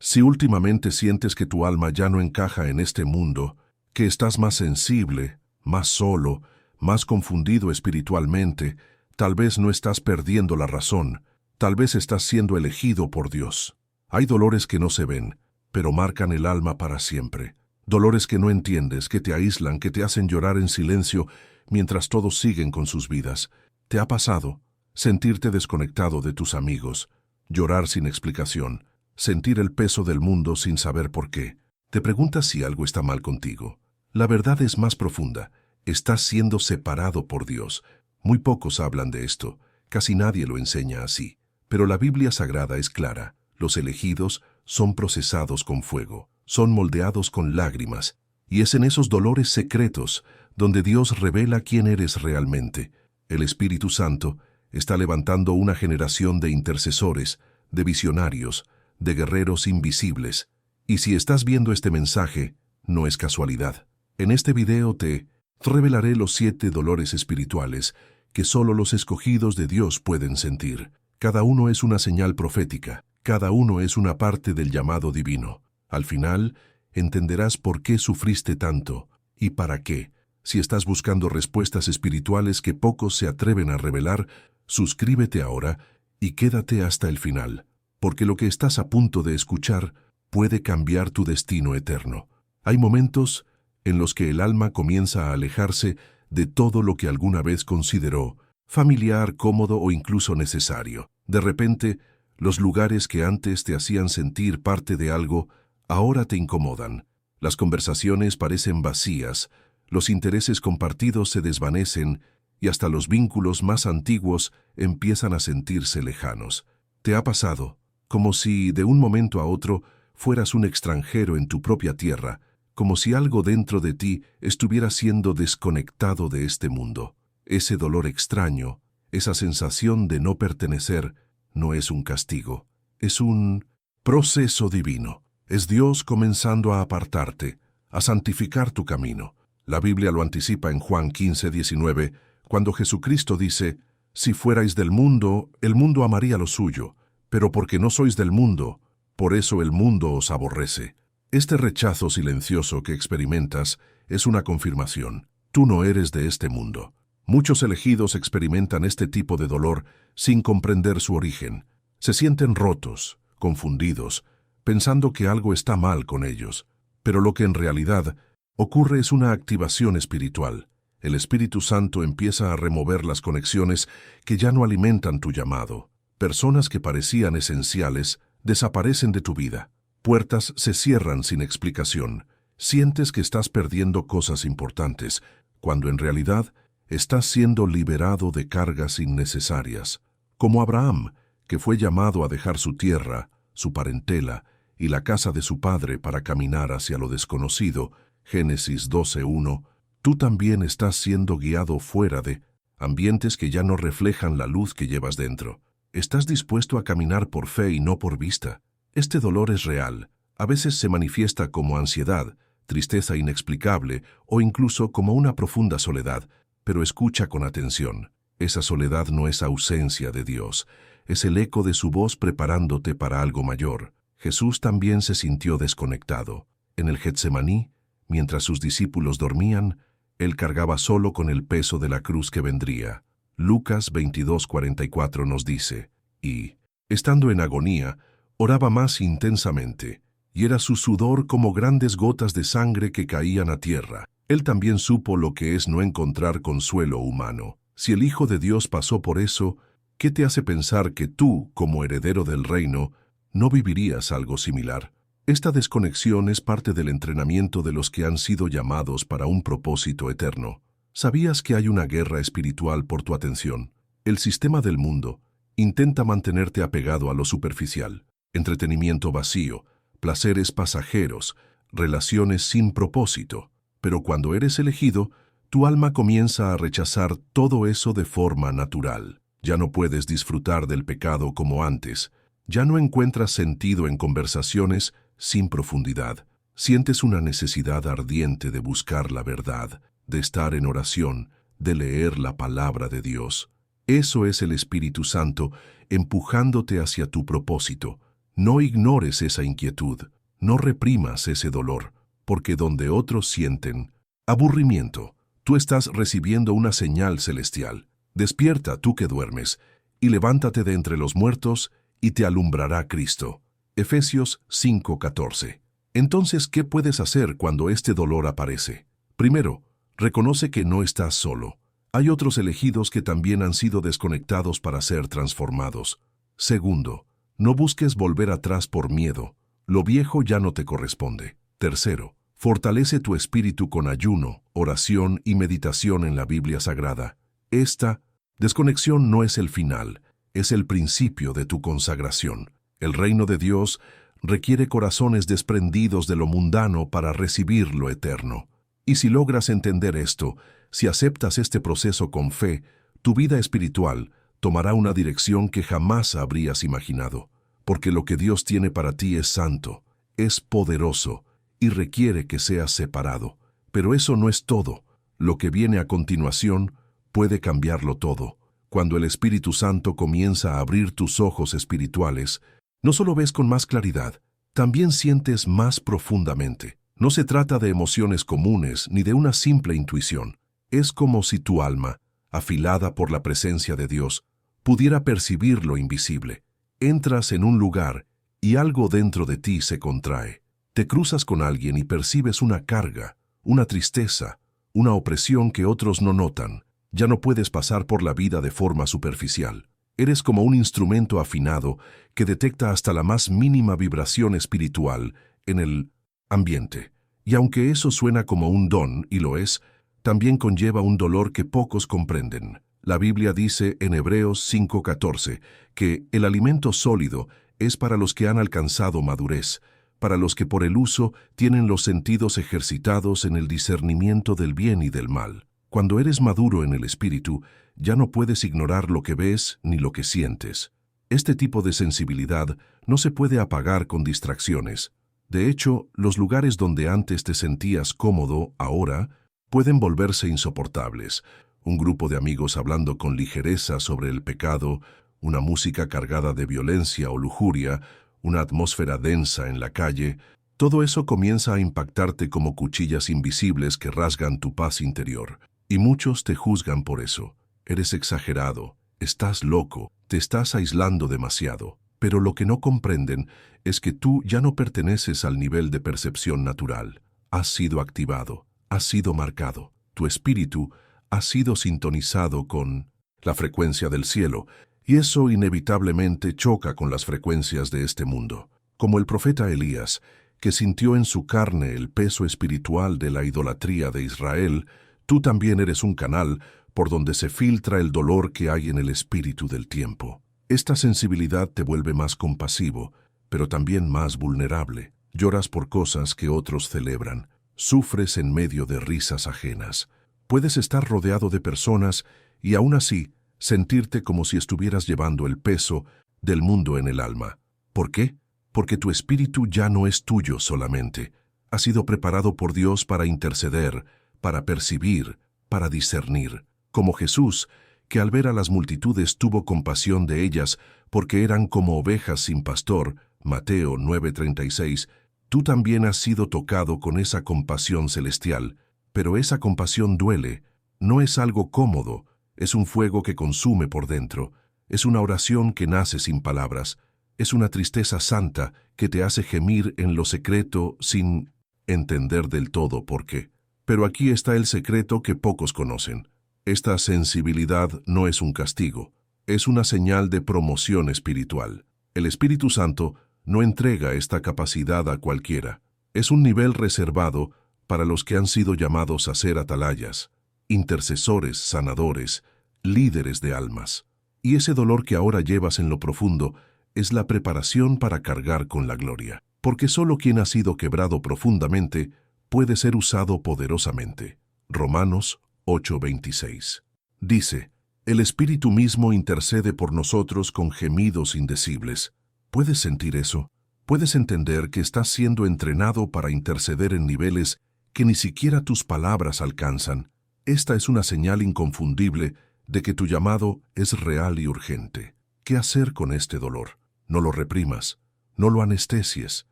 Si últimamente sientes que tu alma ya no encaja en este mundo, que estás más sensible, más solo, más confundido espiritualmente, tal vez no estás perdiendo la razón, tal vez estás siendo elegido por Dios. Hay dolores que no se ven, pero marcan el alma para siempre. Dolores que no entiendes, que te aíslan, que te hacen llorar en silencio mientras todos siguen con sus vidas. ¿Te ha pasado sentirte desconectado de tus amigos, llorar sin explicación, sentir el peso del mundo sin saber por qué? Te preguntas si algo está mal contigo. La verdad es más profunda. Estás siendo separado por Dios. Muy pocos hablan de esto. Casi nadie lo enseña así. Pero la Biblia Sagrada es clara. Los elegidos son procesados con fuego, son moldeados con lágrimas. Y es en esos dolores secretos donde Dios revela quién eres realmente. El Espíritu Santo está levantando una generación de intercesores, de visionarios, de guerreros invisibles. Y si estás viendo este mensaje, no es casualidad. En este video te revelaré los 7 dolores espirituales que solo los escogidos de Dios pueden sentir. Cada uno es una señal profética, cada uno es una parte del llamado divino. Al final, entenderás por qué sufriste tanto y para qué. Si estás buscando respuestas espirituales que pocos se atreven a revelar, suscríbete ahora y quédate hasta el final, porque lo que estás a punto de escuchar puede cambiar tu destino eterno. Hay momentos en los que el alma comienza a alejarse de todo lo que alguna vez consideró familiar, cómodo o incluso necesario. De repente, los lugares que antes te hacían sentir parte de algo, ahora te incomodan. Las conversaciones parecen vacías, los intereses compartidos se desvanecen y hasta los vínculos más antiguos empiezan a sentirse lejanos. ¿Te ha pasado? Como si de un momento a otro fueras un extranjero en tu propia tierra, como si algo dentro de ti estuviera siendo desconectado de este mundo. Ese dolor extraño, esa sensación de no pertenecer, no es un castigo, es un proceso divino. Es Dios comenzando a apartarte, a santificar tu camino. La Biblia lo anticipa en Juan 15:19, cuando Jesucristo dice: «Si fuerais del mundo, el mundo amaría lo suyo, pero porque no sois del mundo, por eso el mundo os aborrece». Este rechazo silencioso que experimentas es una confirmación. Tú no eres de este mundo. Muchos elegidos experimentan este tipo de dolor sin comprender su origen. Se sienten rotos, confundidos, pensando que algo está mal con ellos. Pero lo que en realidad ocurre es una activación espiritual. El Espíritu Santo empieza a remover las conexiones que ya no alimentan tu llamado. Personas que parecían esenciales desaparecen de tu vida. Puertas se cierran sin explicación. Sientes que estás perdiendo cosas importantes, cuando en realidad estás siendo liberado de cargas innecesarias. Como Abraham, que fue llamado a dejar su tierra, su parentela y la casa de su padre para caminar hacia lo desconocido, Génesis 12:1, tú también estás siendo guiado fuera de ambientes que ya no reflejan la luz que llevas dentro. ¿Estás dispuesto a caminar por fe y no por vista? Este dolor es real. A veces se manifiesta como ansiedad, tristeza inexplicable o incluso como una profunda soledad. Pero escucha con atención. Esa soledad no es ausencia de Dios. Es el eco de su voz preparándote para algo mayor. Jesús también se sintió desconectado. En el Getsemaní, mientras sus discípulos dormían, Él cargaba solo con el peso de la cruz que vendría. Lucas 22:44 nos dice: «Y, estando en agonía, oraba más intensamente, y era su sudor como grandes gotas de sangre que caían a tierra». Él también supo lo que es no encontrar consuelo humano. Si el Hijo de Dios pasó por eso, ¿qué te hace pensar que tú, como heredero del reino, no vivirías algo similar? Esta desconexión es parte del entrenamiento de los que han sido llamados para un propósito eterno. ¿Sabías que hay una guerra espiritual por tu atención? El sistema del mundo intenta mantenerte apegado a lo superficial, entretenimiento vacío, placeres pasajeros, relaciones sin propósito. Pero cuando eres elegido, tu alma comienza a rechazar todo eso de forma natural. Ya no puedes disfrutar del pecado como antes. Ya no encuentras sentido en conversaciones sin profundidad. Sientes una necesidad ardiente de buscar la verdad, de estar en oración, de leer la palabra de Dios. Eso es el Espíritu Santo empujándote hacia tu propósito. No ignores esa inquietud, no reprimas ese dolor, porque donde otros sienten aburrimiento, tú estás recibiendo una señal celestial. Despierta tú que duermes, y levántate de entre los muertos, y te alumbrará Cristo. Efesios 5:14. Entonces, ¿qué puedes hacer cuando este dolor aparece? Primero, reconoce que no estás solo. Hay otros elegidos que también han sido desconectados para ser transformados. Segundo, no busques volver atrás por miedo. Lo viejo ya no te corresponde. Tercero, fortalece tu espíritu con ayuno, oración y meditación en la Biblia Sagrada. Esta desconexión no es el final, es el principio de tu consagración. El reino de Dios requiere corazones desprendidos de lo mundano para recibir lo eterno. Y si logras entender esto, si aceptas este proceso con fe, tu vida espiritual tomará una dirección que jamás habrías imaginado, porque lo que Dios tiene para ti es santo, es poderoso y requiere que seas separado. Pero eso no es todo. Lo que viene a continuación puede cambiarlo todo. Cuando el Espíritu Santo comienza a abrir tus ojos espirituales, no solo ves con más claridad, también sientes más profundamente. No se trata de emociones comunes ni de una simple intuición. Es como si tu alma, afilada por la presencia de Dios, pudiera percibir lo invisible. Entras en un lugar y algo dentro de ti se contrae. Te cruzas con alguien y percibes una carga, una tristeza, una opresión que otros no notan. Ya no puedes pasar por la vida de forma superficial. Eres como un instrumento afinado que detecta hasta la más mínima vibración espiritual en el ambiente. Y aunque eso suena como un don, y lo es, también conlleva un dolor que pocos comprenden. La Biblia dice en Hebreos 5:14 que el alimento sólido es para los que han alcanzado madurez, para los que por el uso tienen los sentidos ejercitados en el discernimiento del bien y del mal. Cuando eres maduro en el espíritu, ya no puedes ignorar lo que ves ni lo que sientes. Este tipo de sensibilidad no se puede apagar con distracciones. De hecho, los lugares donde antes te sentías cómodo, ahora, pueden volverse insoportables. Un grupo de amigos hablando con ligereza sobre el pecado, una música cargada de violencia o lujuria, una atmósfera densa en la calle, todo eso comienza a impactarte como cuchillas invisibles que rasgan tu paz interior. Y muchos te juzgan por eso. Eres exagerado, estás loco, te estás aislando demasiado. Pero lo que no comprenden es que tú ya no perteneces al nivel de percepción natural. Has sido activado, has sido marcado. Tu espíritu ha sido sintonizado con la frecuencia del cielo, y eso inevitablemente choca con las frecuencias de este mundo. Como el profeta Elías, que sintió en su carne el peso espiritual de la idolatría de Israel, tú también eres un canal por donde se filtra el dolor que hay en el espíritu del tiempo. Esta sensibilidad te vuelve más compasivo, pero también más vulnerable. Lloras por cosas que otros celebran. Sufres en medio de risas ajenas. Puedes estar rodeado de personas y aún así sentirte como si estuvieras llevando el peso del mundo en el alma. ¿Por qué? Porque tu espíritu ya no es tuyo solamente. Ha sido preparado por Dios para interceder, para percibir, para discernir. Como Jesús, que al ver a las multitudes tuvo compasión de ellas porque eran como ovejas sin pastor, Mateo 9:36, tú también has sido tocado con esa compasión celestial, pero esa compasión duele, no es algo cómodo, es un fuego que consume por dentro, es una oración que nace sin palabras, es una tristeza santa que te hace gemir en lo secreto sin entender del todo por qué. Pero aquí está el secreto que pocos conocen. Esta sensibilidad no es un castigo, es una señal de promoción espiritual. El Espíritu Santo no entrega esta capacidad a cualquiera. Es un nivel reservado para los que han sido llamados a ser atalayas, intercesores, sanadores, líderes de almas. Y ese dolor que ahora llevas en lo profundo es la preparación para cargar con la gloria. Porque solo quien ha sido quebrado profundamente puede ser usado poderosamente. Romanos 8:26. Dice, el Espíritu mismo intercede por nosotros con gemidos indecibles. ¿Puedes sentir eso? ¿Puedes entender que estás siendo entrenado para interceder en niveles que ni siquiera tus palabras alcanzan? Esta es una señal inconfundible de que tu llamado es real y urgente. ¿Qué hacer con este dolor? No lo reprimas. No lo anestesies.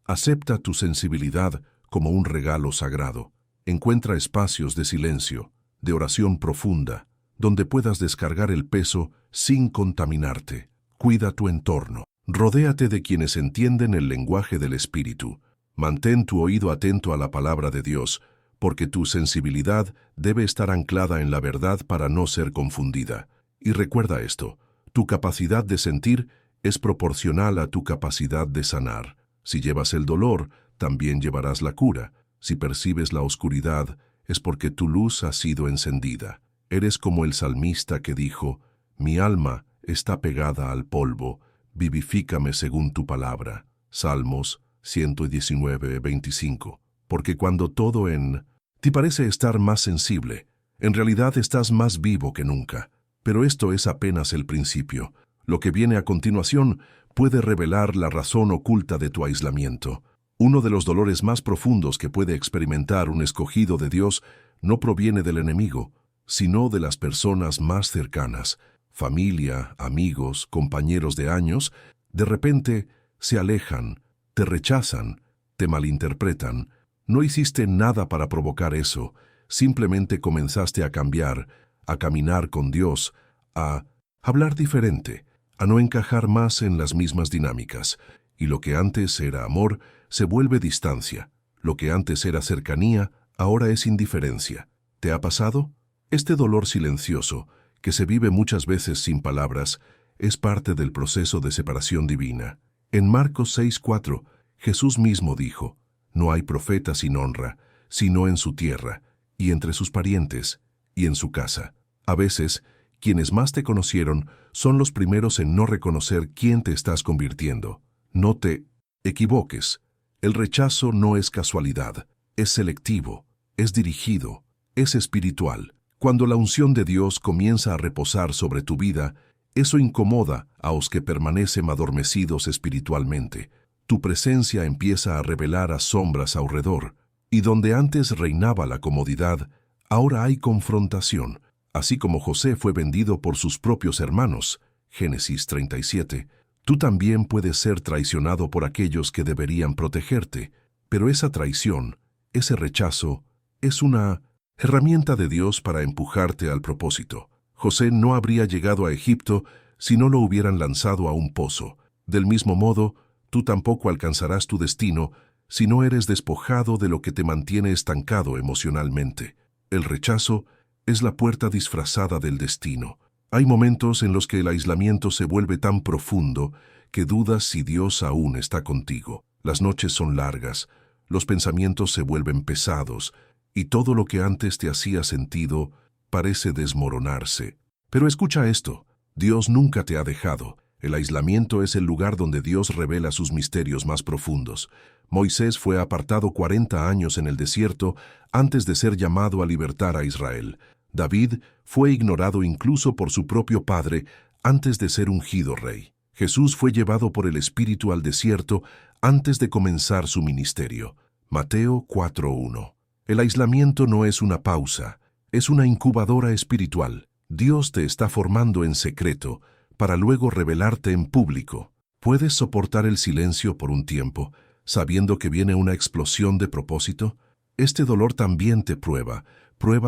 Acepta tu sensibilidad como un regalo sagrado. Encuentra espacios de silencio, de oración profunda, donde puedas descargar el peso sin contaminarte. Cuida tu entorno. Rodéate de quienes entienden el lenguaje del Espíritu. Mantén tu oído atento a la palabra de Dios, porque tu sensibilidad debe estar anclada en la verdad para no ser confundida. Y recuerda esto, tu capacidad de sentir es proporcional a tu capacidad de sanar. Si llevas el dolor, también llevarás la cura. Si percibes la oscuridad, es porque tu luz ha sido encendida. Eres como el salmista que dijo, «Mi alma está pegada al polvo, vivifícame según tu palabra». Salmos 119, 25. Porque cuando todo en ti parece estar más sensible, en realidad estás más vivo que nunca. Pero esto es apenas el principio. Lo que viene a continuación puede revelar la razón oculta de tu aislamiento. Uno de los dolores más profundos que puede experimentar un escogido de Dios no proviene del enemigo, sino de las personas más cercanas, familia, amigos, compañeros de años. De repente se alejan, te rechazan, te malinterpretan. No hiciste nada para provocar eso, simplemente comenzaste a cambiar, a caminar con Dios, a hablar diferente, a no encajar más en las mismas dinámicas, y lo que antes era amor se vuelve distancia, lo que antes era cercanía ahora es indiferencia. ¿Te ha pasado? Este dolor silencioso, que se vive muchas veces sin palabras, es parte del proceso de separación divina. En Marcos 6:4, Jesús mismo dijo, «No hay profeta sin honra, sino en su tierra, y entre sus parientes, y en su casa». A veces, quienes más te conocieron son los primeros en no reconocer quién te estás convirtiendo. No te equivoques. El rechazo no es casualidad, es selectivo, es dirigido, es espiritual. Cuando la unción de Dios comienza a reposar sobre tu vida, eso incomoda a los que permanecen adormecidos espiritualmente. Tu presencia empieza a revelar a sombras alrededor, y donde antes reinaba la comodidad, ahora hay confrontación. Así como José fue vendido por sus propios hermanos, Génesis 37, tú también puedes ser traicionado por aquellos que deberían protegerte, pero esa traición, ese rechazo, es una herramienta de Dios para empujarte al propósito. José no habría llegado a Egipto si no lo hubieran lanzado a un pozo. Del mismo modo, tú tampoco alcanzarás tu destino si no eres despojado de lo que te mantiene estancado emocionalmente. El rechazo es la puerta disfrazada del destino. Hay momentos en los que el aislamiento se vuelve tan profundo que dudas si Dios aún está contigo. Las noches son largas, los pensamientos se vuelven pesados, y todo lo que antes te hacía sentido parece desmoronarse. Pero escucha esto, Dios nunca te ha dejado. El aislamiento es el lugar donde Dios revela sus misterios más profundos. Moisés fue apartado 40 años en el desierto antes de ser llamado a libertar a Israel. David fue ignorado incluso por su propio padre antes de ser ungido rey. Jesús fue llevado por el Espíritu al desierto antes de comenzar su ministerio. Mateo 4:1. El aislamiento no es una pausa, es una incubadora espiritual. Dios te está formando en secreto para luego revelarte en público. ¿Puedes soportar el silencio por un tiempo, sabiendo que viene una explosión de propósito? Este dolor también te prueba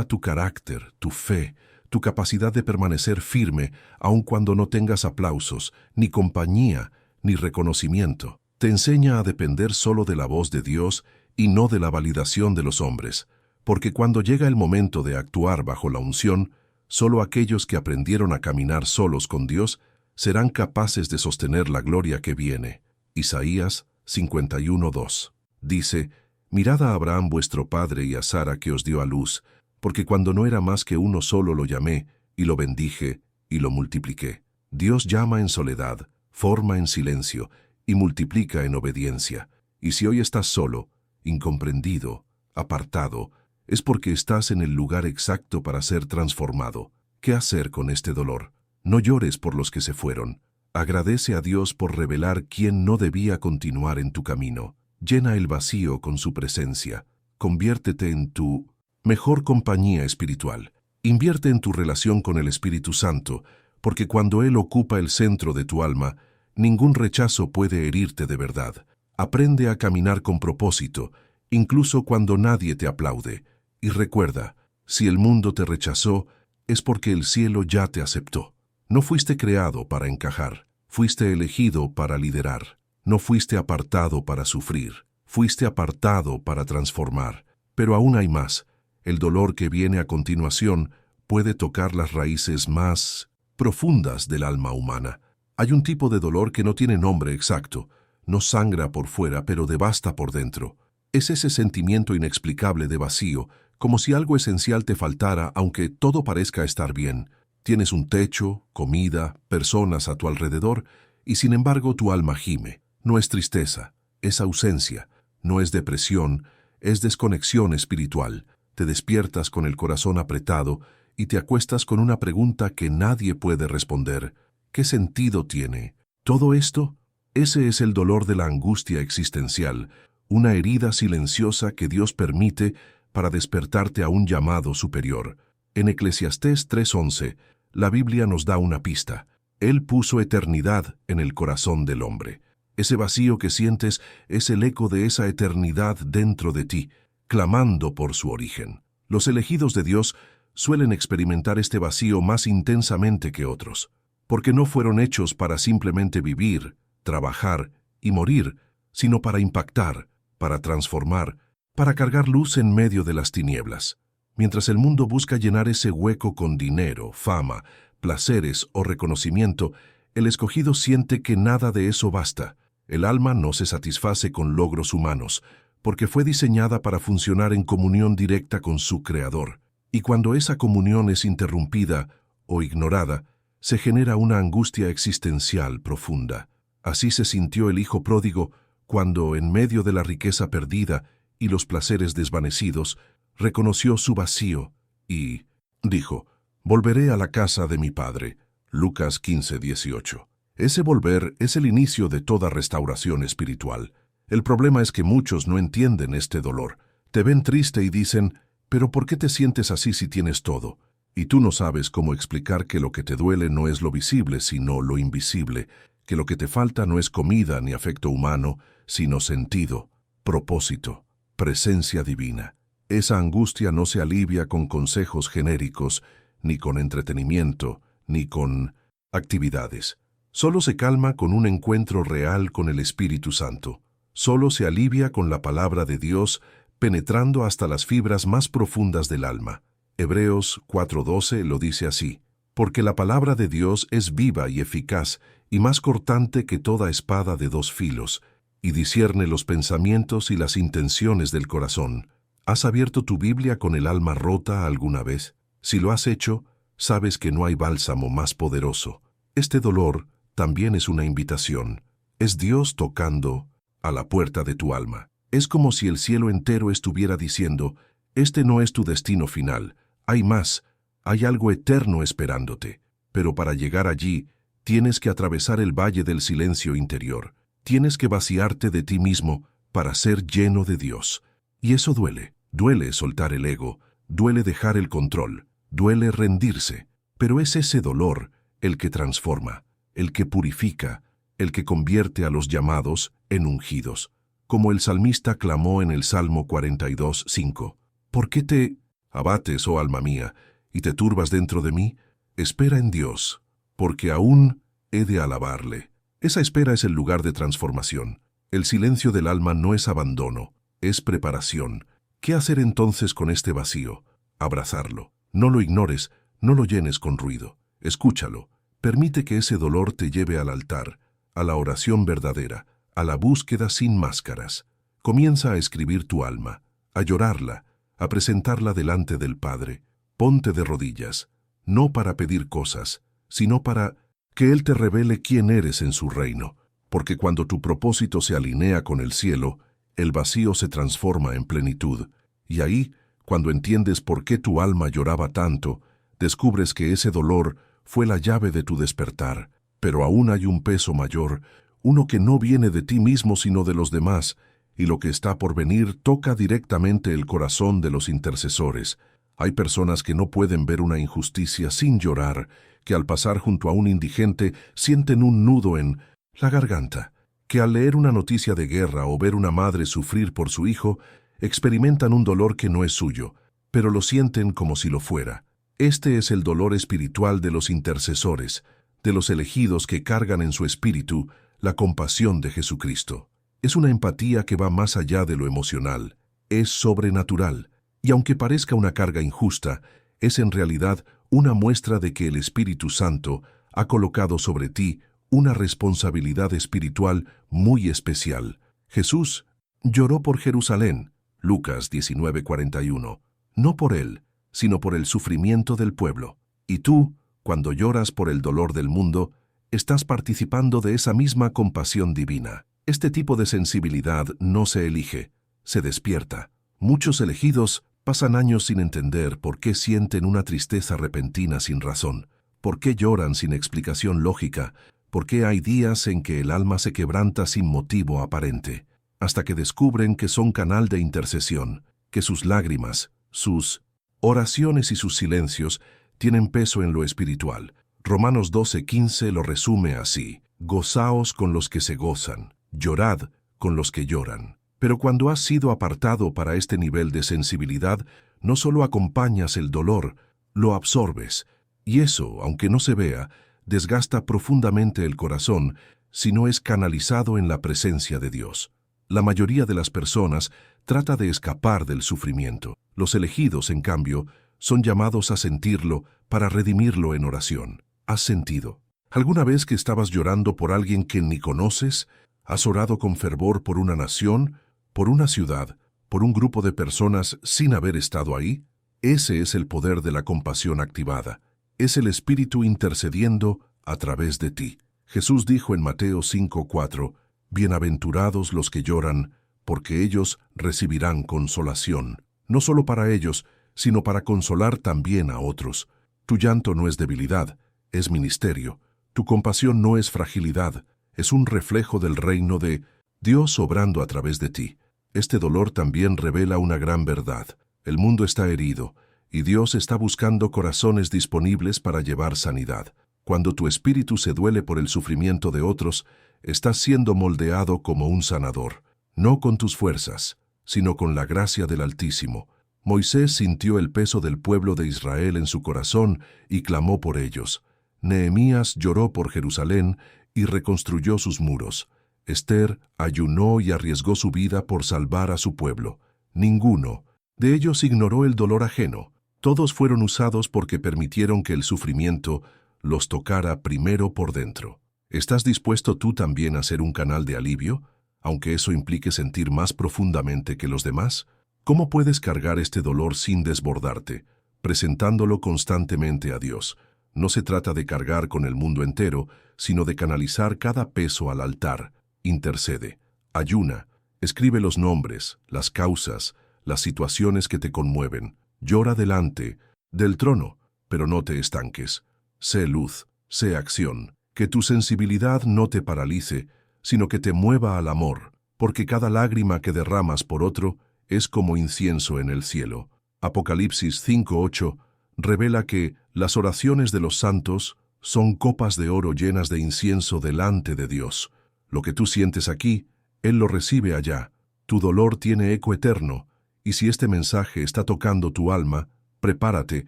tu carácter, tu fe, tu capacidad de permanecer firme aun cuando no tengas aplausos, ni compañía, ni reconocimiento. Te enseña a depender solo de la voz de Dios y no de la validación de los hombres, porque cuando llega el momento de actuar bajo la unción, solo aquellos que aprendieron a caminar solos con Dios serán capaces de sostener la gloria que viene. Isaías 51:2. Dice, «Mirad a Abraham vuestro padre y a Sara que os dio a luz, porque cuando no era más que uno solo lo llamé, y lo bendije, y lo multipliqué». Dios llama en soledad, forma en silencio, y multiplica en obediencia. Y si hoy estás solo, incomprendido, apartado, es porque estás en el lugar exacto para ser transformado. ¿Qué hacer con este dolor? No llores por los que se fueron. Agradece a Dios por revelar quién no debía continuar en tu camino. Llena el vacío con su presencia. Conviértete en tu mejor compañía espiritual. Invierte en tu relación con el Espíritu Santo, porque cuando Él ocupa el centro de tu alma, Ningún rechazo puede herirte de verdad. Aprende a caminar con propósito, incluso cuando nadie te aplaude. Y recuerda, si el mundo te rechazó, es porque el cielo ya te aceptó. No fuiste creado para encajar, fuiste elegido para liderar. No fuiste apartado para sufrir, fuiste apartado para transformar. Pero aún hay más. El dolor que viene a continuación puede tocar las raíces más profundas del alma humana. Hay un tipo de dolor que no tiene nombre exacto, no sangra por fuera, pero devasta por dentro. Es ese sentimiento inexplicable de vacío, como si algo esencial te faltara aunque todo parezca estar bien. Tienes un techo, comida, personas a tu alrededor, y sin embargo tu alma gime. No es tristeza, es ausencia, no es depresión, es desconexión espiritual. Te despiertas con el corazón apretado y te acuestas con una pregunta que nadie puede responder. ¿Qué sentido tiene todo esto? Ese es el dolor de la angustia existencial, una herida silenciosa que Dios permite para despertarte a un llamado superior. En Eclesiastés 3:11, la Biblia nos da una pista. Él puso eternidad en el corazón del hombre. Ese vacío que sientes es el eco de esa eternidad dentro de ti, clamando por su origen. Los elegidos de Dios suelen experimentar este vacío más intensamente que otros, porque no fueron hechos para simplemente vivir, trabajar y morir, sino para impactar, para transformar, para cargar luz en medio de las tinieblas. Mientras el mundo busca llenar ese hueco con dinero, fama, placeres o reconocimiento, el escogido siente que nada de eso basta. El alma no se satisface con logros humanos, porque fue diseñada para funcionar en comunión directa con su Creador. Y cuando esa comunión es interrumpida o ignorada, se genera una angustia existencial profunda. Así se sintió el hijo pródigo cuando, en medio de la riqueza perdida y los placeres desvanecidos, reconoció su vacío y dijo: «Volveré a la casa de mi padre». Lucas 15:18. Ese volver es el inicio de toda restauración espiritual. El problema es que muchos no entienden este dolor. Te ven triste y dicen: «¿Pero por qué te sientes así si tienes todo?». Y tú no sabes cómo explicar que lo que te duele no es lo visible, sino lo invisible, que lo que te falta no es comida ni afecto humano, sino sentido, propósito, presencia divina. Esa angustia no se alivia con consejos genéricos, ni con entretenimiento, ni con actividades. Solo se calma con un encuentro real con el Espíritu Santo. Solo se alivia con la palabra de Dios penetrando hasta las fibras más profundas del alma. Hebreos 4:12 lo dice así: «Porque la palabra de Dios es viva y eficaz, y más cortante que toda espada de dos filos, y discierne los pensamientos y las intenciones del corazón». ¿Has abierto tu Biblia con el alma rota alguna vez? Si lo has hecho, sabes que no hay bálsamo más poderoso. Este dolor también es una invitación. Es Dios tocando a la puerta de tu alma. Es como si el cielo entero estuviera diciendo: «Este no es tu destino final. Hay más. Hay algo eterno esperándote». Pero para llegar allí, tienes que atravesar el valle del silencio interior. Tienes que vaciarte de ti mismo para ser lleno de Dios. Y eso duele. Duele soltar el ego. Duele dejar el control. Duele rendirse. Pero es ese dolor el que transforma, el que purifica, el que convierte a los llamados en ungidos. Como el salmista clamó en el Salmo 42:5. «¿Por qué te abates, oh alma mía, y te turbas dentro de mí? Espera en Dios, porque aún he de alabarle». Esa espera es el lugar de transformación. El silencio del alma no es abandono, es preparación. ¿Qué hacer entonces con este vacío? Abrazarlo. No lo ignores, no lo llenes con ruido. Escúchalo. Permite que ese dolor te lleve al altar, a la oración verdadera, a la búsqueda sin máscaras. Comienza a escribir tu alma, a llorarla, a presentarla delante del Padre. Ponte de rodillas, no para pedir cosas, sino para que Él te revele quién eres en su reino. Porque cuando tu propósito se alinea con el cielo, el vacío se transforma en plenitud. Y ahí, cuando entiendes por qué tu alma lloraba tanto, descubres que ese dolor fue la llave de tu despertar. Pero aún hay un peso mayor, uno que no viene de ti mismo sino de los demás, y lo que está por venir toca directamente el corazón de los intercesores. Hay personas que no pueden ver una injusticia sin llorar, que al pasar junto a un indigente sienten un nudo en La garganta, que al leer una noticia de guerra o ver una madre sufrir por su hijo, experimentan un dolor que no es suyo, pero lo sienten como si lo fuera. Este es el dolor espiritual de los intercesores, de los elegidos que cargan en su espíritu la compasión de Jesucristo. Es una empatía que va más allá de lo emocional, es sobrenatural, y aunque parezca una carga injusta, es en realidad una muestra de que el Espíritu Santo ha colocado sobre ti una responsabilidad espiritual muy especial. Jesús lloró por Jerusalén, Lucas 19:41, no por él, sino por el sufrimiento del pueblo. Y tú, cuando lloras por el dolor del mundo, estás participando de esa misma compasión divina. Este tipo de sensibilidad no se elige, se despierta. Muchos elegidos pasan años sin entender por qué sienten una tristeza repentina sin razón, por qué lloran sin explicación lógica, por qué hay días en que el alma se quebranta sin motivo aparente, hasta que descubren que son canal de intercesión, que sus lágrimas, sus oraciones y sus silencios tienen peso en lo espiritual. Romanos 12:15 lo resume así: gozaos con los que se gozan, llorad con los que lloran. Pero cuando has sido apartado para este nivel de sensibilidad, no solo acompañas el dolor, lo absorbes, y eso, aunque no se vea, desgasta profundamente el corazón si no es canalizado en la presencia de Dios. La mayoría de las personas trata de escapar del sufrimiento. Los elegidos, en cambio, son llamados a sentirlo para redimirlo en oración. ¿Has sentido alguna vez que estabas llorando por alguien que ni conoces? ¿Has orado con fervor por una nación, por una ciudad, por un grupo de personas sin haber estado ahí? Ese es el poder de la compasión activada. Es el Espíritu intercediendo a través de ti. Jesús dijo en Mateo 5:4, bienaventurados los que lloran, porque ellos recibirán consolación. No solo para ellos, sino para consolar también a otros. Tu llanto no es debilidad, es ministerio. Tu compasión no es fragilidad, es un reflejo del reino de Dios obrando a través de ti. Este dolor también revela una gran verdad. El mundo está herido, y Dios está buscando corazones disponibles para llevar sanidad. Cuando tu espíritu se duele por el sufrimiento de otros, estás siendo moldeado como un sanador, no con tus fuerzas, sino con la gracia del Altísimo. Moisés sintió el peso del pueblo de Israel en su corazón y clamó por ellos. Nehemías lloró por Jerusalén y reconstruyó sus muros. Esther ayunó y arriesgó su vida por salvar a su pueblo. Ninguno de ellos ignoró el dolor ajeno. Todos fueron usados porque permitieron que el sufrimiento los tocara primero por dentro. ¿Estás dispuesto tú también a ser un canal de alivio, aunque eso implique sentir más profundamente que los demás? ¿Cómo puedes cargar este dolor sin desbordarte, presentándolo constantemente a Dios? No se trata de cargar con el mundo entero, sino de canalizar cada peso al altar. Intercede, ayuna, escribe los nombres, las causas, las situaciones que te conmueven. Llora delante del trono, pero no te estanques. Sé luz, sé acción. Que tu sensibilidad no te paralice, sino que te mueva al amor, porque cada lágrima que derramas por otro es como incienso en el cielo. Apocalipsis 5:8 revela que las oraciones de los santos son copas de oro llenas de incienso delante de Dios. Lo que tú sientes aquí, Él lo recibe allá. Tu dolor tiene eco eterno, y si este mensaje está tocando tu alma, prepárate,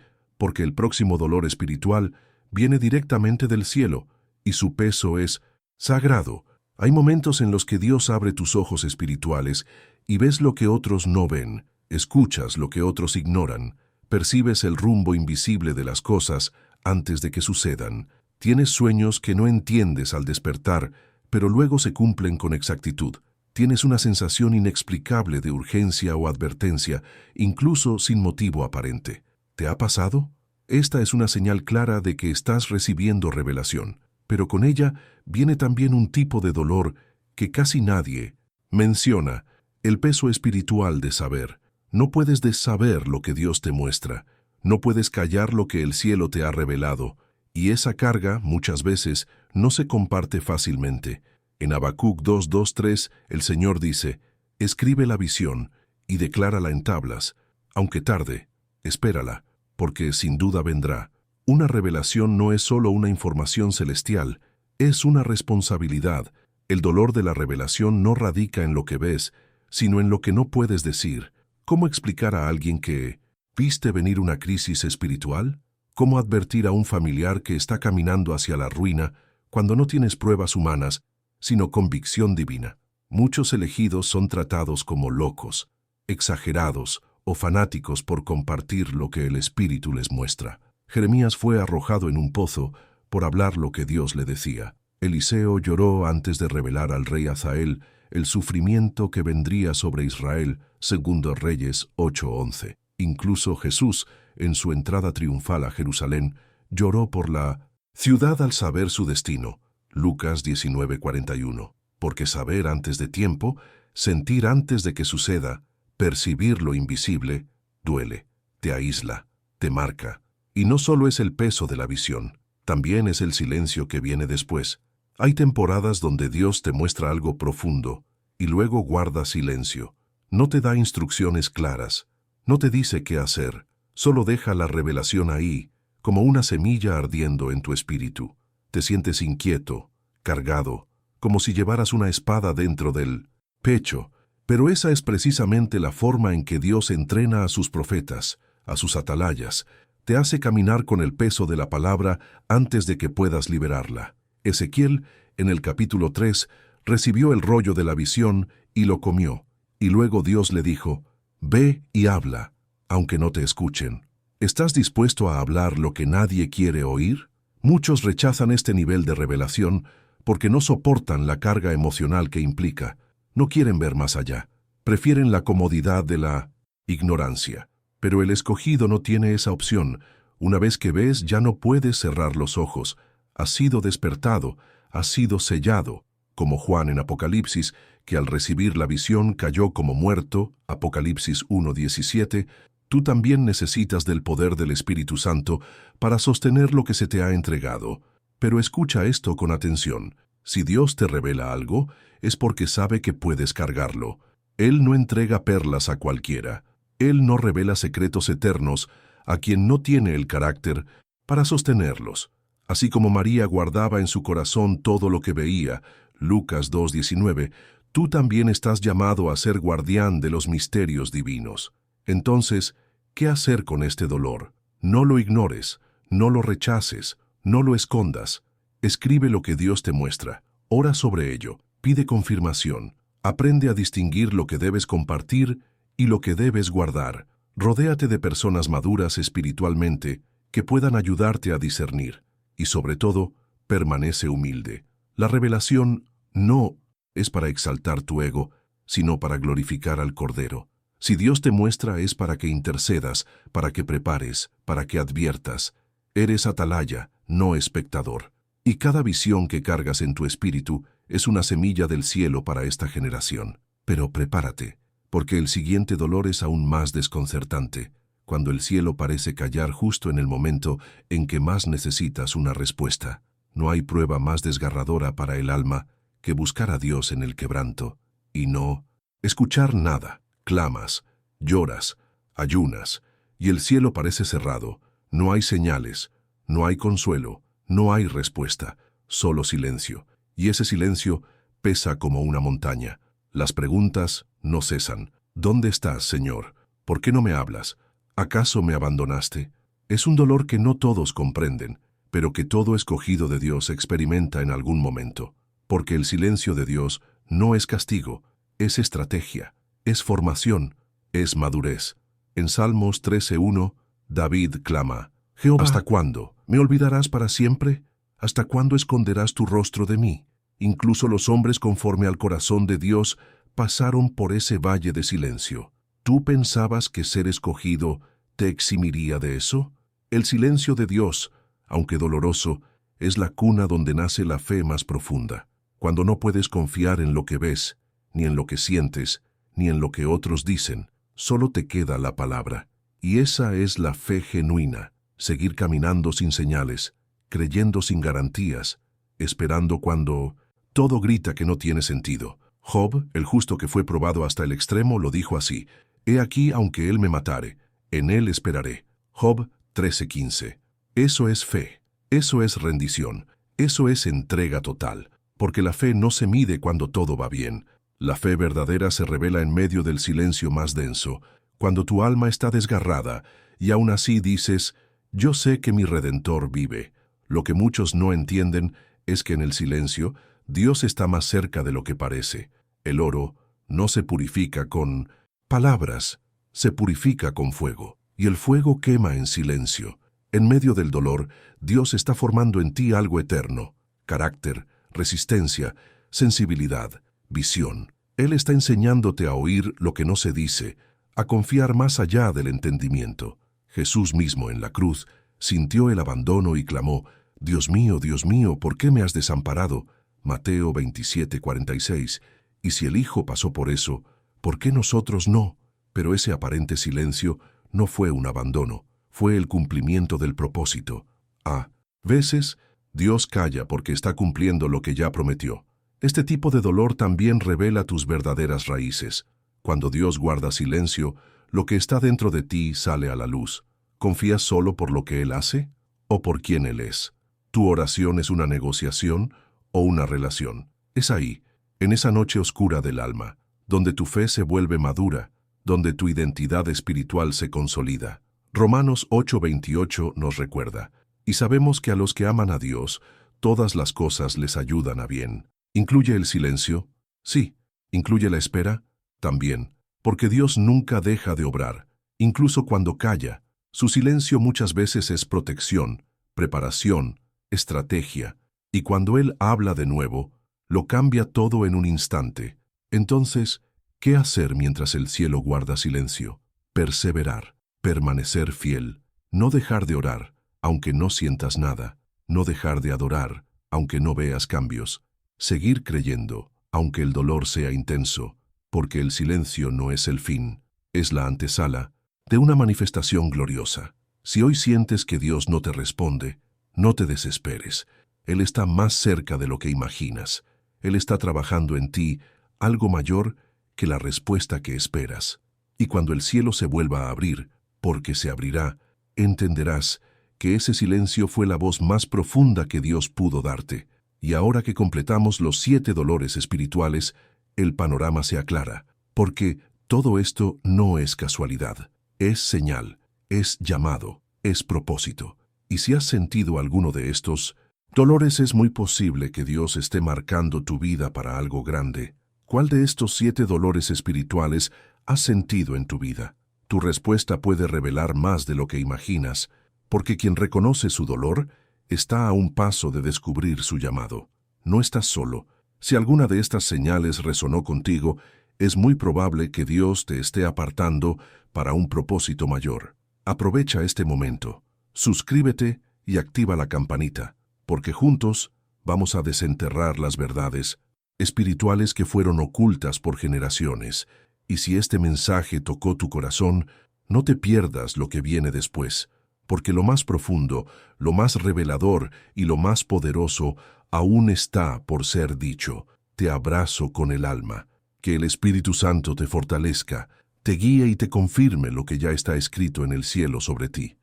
porque el próximo dolor espiritual viene directamente del cielo, y su peso es sagrado. Hay momentos en los que Dios abre tus ojos espirituales y ves lo que otros no ven, escuchas lo que otros ignoran, percibes el rumbo invisible de las cosas antes de que sucedan. Tienes sueños que no entiendes al despertar, pero luego se cumplen con exactitud. Tienes una sensación inexplicable de urgencia o advertencia, incluso sin motivo aparente. ¿Te ha pasado? Esta es una señal clara de que estás recibiendo revelación, pero con ella viene también un tipo de dolor que casi nadie menciona, el peso espiritual de saber. No puedes desaber lo que Dios te muestra, no puedes callar lo que el cielo te ha revelado, y esa carga, muchas veces, no se comparte fácilmente. En Habacuc 2:2-3, el Señor dice, escribe la visión y declárala en tablas, aunque tarde, espérala, porque sin duda vendrá. Una revelación no es solo una información celestial, es una responsabilidad, El dolor de la revelación no radica en lo que ves, sino en lo que no puedes decir. ¿Cómo explicar a alguien que viste venir una crisis espiritual? ¿Cómo advertir a un familiar que está caminando hacia la ruina cuando no tienes pruebas humanas, sino convicción divina? Muchos elegidos son tratados como locos, exagerados o fanáticos por compartir lo que el Espíritu les muestra. Jeremías fue arrojado en un pozo por hablar lo que Dios le decía. Eliseo lloró antes de revelar al rey Hazael el sufrimiento que vendría sobre Israel, segundo Reyes 8:11. Incluso Jesús, en su entrada triunfal a Jerusalén, lloró por la ciudad al saber su destino, Lucas 19:41. Porque saber antes de tiempo, sentir antes de que suceda, percibir lo invisible, duele, te aísla, te marca. Y no solo es el peso de la visión, también es el silencio que viene después. Hay temporadas donde Dios te muestra algo profundo y luego guarda silencio. No te da instrucciones claras, no te dice qué hacer, solo deja la revelación ahí, como una semilla ardiendo en tu espíritu. Te sientes inquieto, cargado, como si llevaras una espada dentro del pecho, pero esa es precisamente la forma en que Dios entrena a sus profetas, a sus atalayas. Te hace caminar con el peso de la palabra antes de que puedas liberarla. Ezequiel, en el capítulo 3, recibió el rollo de la visión y lo comió, y luego Dios le dijo, «Ve y habla, aunque no te escuchen». ¿Estás dispuesto a hablar lo que nadie quiere oír? Muchos rechazan este nivel de revelación porque no soportan la carga emocional que implica. No quieren ver más allá. Prefieren la comodidad de la ignorancia. Pero el escogido no tiene esa opción. Una vez que ves, ya no puedes cerrar los ojos. Has sido despertado, has sido sellado, como Juan en Apocalipsis, que al recibir la visión cayó como muerto, Apocalipsis 1:17. Tú también necesitas del poder del Espíritu Santo para sostener lo que se te ha entregado. Pero escucha esto con atención. Si Dios te revela algo, es porque sabe que puedes cargarlo. Él no entrega perlas a cualquiera. Él no revela secretos eternos a quien no tiene el carácter para sostenerlos. Así como María guardaba en su corazón todo lo que veía, Lucas 2:19, tú también estás llamado a ser guardián de los misterios divinos. Entonces, ¿qué hacer con este dolor? No lo ignores, no lo rechaces, no lo escondas. Escribe lo que Dios te muestra, ora sobre ello, pide confirmación, aprende a distinguir lo que debes compartir y lo que debes guardar. Rodéate de personas maduras espiritualmente que puedan ayudarte a discernir. Y sobre todo, permanece humilde. La revelación no es para exaltar tu ego, sino para glorificar al Cordero. Si Dios te muestra es para que intercedas, para que prepares, para que adviertas. Eres atalaya, no espectador. Y cada visión que cargas en tu espíritu es una semilla del cielo para esta generación. Pero prepárate, porque el siguiente dolor es aún más desconcertante, cuando el cielo parece callar justo en el momento en que más necesitas una respuesta. No hay prueba más desgarradora para el alma que buscar a Dios en el quebranto, y no escuchar nada. Clamas, lloras, ayunas, y el cielo parece cerrado. No hay señales, no hay consuelo, no hay respuesta, solo silencio. Y ese silencio pesa como una montaña. Las preguntas no cesan. ¿Dónde estás, Señor? ¿Por qué no me hablas? ¿Acaso me abandonaste? Es un dolor que no todos comprenden, pero que todo escogido de Dios experimenta en algún momento. Porque el silencio de Dios no es castigo, es estrategia. Es formación, es madurez. En Salmos 13:1, David clama, Jehová, ¿hasta cuándo? ¿Me olvidarás para siempre? ¿Hasta cuándo esconderás tu rostro de mí? Incluso los hombres conforme al corazón de Dios pasaron por ese valle de silencio. ¿Tú pensabas que ser escogido te eximiría de eso? El silencio de Dios, aunque doloroso, es la cuna donde nace la fe más profunda. Cuando no puedes confiar en lo que ves, ni en lo que sientes, ni en lo que otros dicen, solo te queda la palabra. Y esa es la fe genuina, seguir caminando sin señales, creyendo sin garantías, esperando cuando todo grita que no tiene sentido. Job, el justo que fue probado hasta el extremo, lo dijo así, «He aquí, aunque él me matare, en él esperaré». Job 13:15. Eso es fe, eso es rendición, eso es entrega total. porque la fe no se mide cuando todo va bien. La fe verdadera se revela en medio del silencio más denso, cuando tu alma está desgarrada, y aún así dices, yo sé que mi Redentor vive. Lo que muchos no entienden es que en el silencio, Dios está más cerca de lo que parece. El oro no se purifica con palabras, se purifica con fuego, y el fuego quema en silencio. En medio del dolor, Dios está formando en ti algo eterno, carácter, resistencia, sensibilidad, visión. Él está enseñándote a oír lo que no se dice, a confiar más allá del entendimiento. Jesús mismo en la cruz sintió el abandono y clamó, Dios mío, ¿por qué me has desamparado? Mateo 27:46. Y si el Hijo pasó por eso, ¿por qué nosotros no? Pero ese aparente silencio no fue un abandono, fue el cumplimiento del propósito. A veces, Dios calla porque está cumpliendo lo que ya prometió. Este tipo de dolor también revela tus verdaderas raíces. Cuando Dios guarda silencio, lo que está dentro de ti sale a la luz. ¿Confías solo por lo que Él hace o por quién Él es? ¿Tu oración es una negociación o una relación? Es ahí, en esa noche oscura del alma, donde tu fe se vuelve madura, donde tu identidad espiritual se consolida. Romanos 8:28 nos recuerda, y sabemos que a los que aman a Dios, todas las cosas les ayudan a bien. ¿Incluye el silencio? Sí. ¿Incluye la espera? También, porque Dios nunca deja de obrar, incluso cuando calla. Su silencio muchas veces es protección, preparación, estrategia, y cuando Él habla de nuevo, lo cambia todo en un instante. Entonces, ¿qué hacer mientras el cielo guarda silencio? Perseverar, permanecer fiel, no dejar de orar, aunque no sientas nada, no dejar de adorar, aunque no veas cambios, seguir creyendo, aunque el dolor sea intenso, porque el silencio no es el fin, es la antesala de una manifestación gloriosa. Si hoy sientes que Dios no te responde, no te desesperes. Él está más cerca de lo que imaginas. Él está trabajando en ti algo mayor que la respuesta que esperas. Y cuando el cielo se vuelva a abrir, porque se abrirá, entenderás que ese silencio fue la voz más profunda que Dios pudo darte. Y ahora que completamos los 7 dolores espirituales, el panorama se aclara, porque todo esto no es casualidad, es señal, es llamado, es propósito. Y si has sentido alguno de estos dolores, es muy posible que Dios esté marcando tu vida para algo grande. ¿Cuál de estos 7 dolores espirituales has sentido en tu vida? Tu respuesta puede revelar más de lo que imaginas, porque quien reconoce su dolor está a un paso de descubrir su llamado. No estás solo. Si alguna de estas señales resonó contigo, es muy probable que Dios te esté apartando para un propósito mayor. Aprovecha este momento. Suscríbete y activa la campanita, porque juntos vamos a desenterrar las verdades espirituales que fueron ocultas por generaciones. Y si este mensaje tocó tu corazón, no te pierdas lo que viene después, porque lo más profundo, lo más revelador y lo más poderoso aún está por ser dicho. Te abrazo con el alma. Que el Espíritu Santo te fortalezca, te guíe y te confirme lo que ya está escrito en el cielo sobre ti.